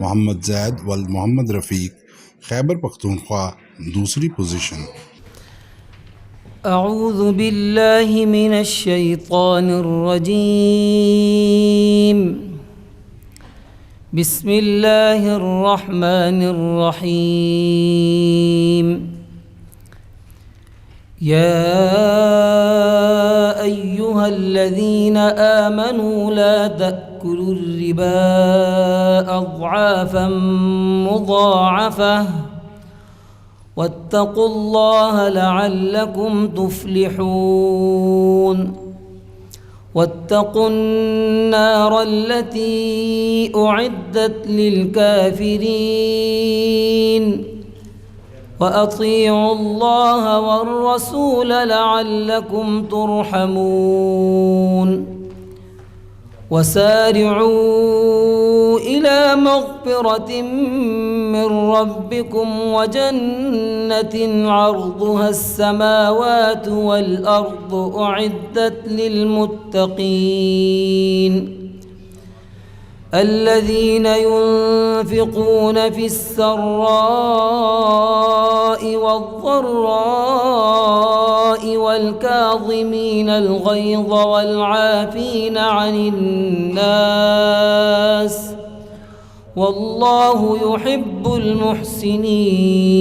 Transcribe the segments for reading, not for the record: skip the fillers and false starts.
मोहम्मद जैद व मोहम्मद रफ़ीक, खैबर पख्तूनख्वा दूसरी पोजीशन। أعوذ بالله من الشيطان الرجيم. بسم الله الرحمن الرحيم. يا أيها الذين آمنوا لا تأكلوا الربا أضعافا مضاعفة واتقوا الله لعلكم تفلحون. واتقوا النار التي أعدت للكافرين وأطيعوا الله والرسول لعلكم ترحمون. وسارعوا إلى مغفرة من ربكم وجنة عرضها السماوات والأرض أعدت للمتقين الذين ينفقون في السراء والضراء والكاظمين الغيظ والعافين عن الناس والله يحب المحسنين.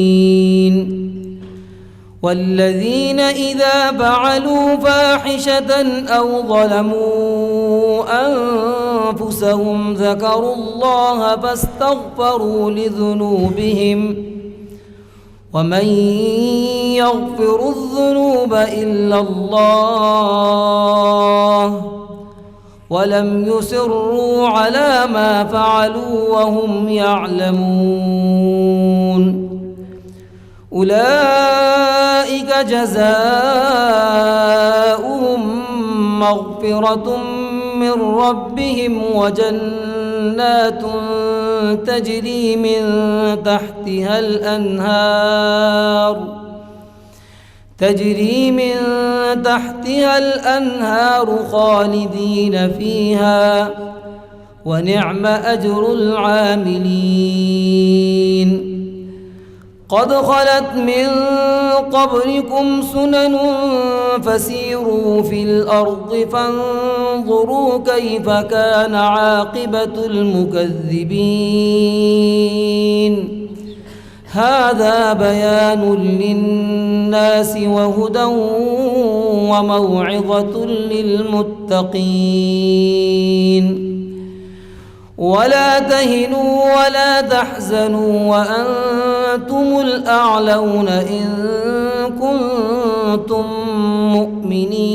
والذين إذا فعلوا فاحشة أو ظلموا أنفسهم ذكروا الله فاستغفروا لذنوبهم ومن يغفر الذنوب إلا الله ولم يصروا على ما فعلوا وهم يعلمون. أولئك جزاؤهم مغفرة من ربهم وجنات تجري من تحتها الأنهار خالدين فيها ونعم أجر العاملين. قد خلت من قبلكم سنن فسيروا في الأرض فانظروا كيف كان عاقبة المكذبين. هذا بيان للناس وهدى وموعظة للمتقين. ولا تهنوا ولا تحزنوا وأنتم الأعلون إن كنتم مؤمنين.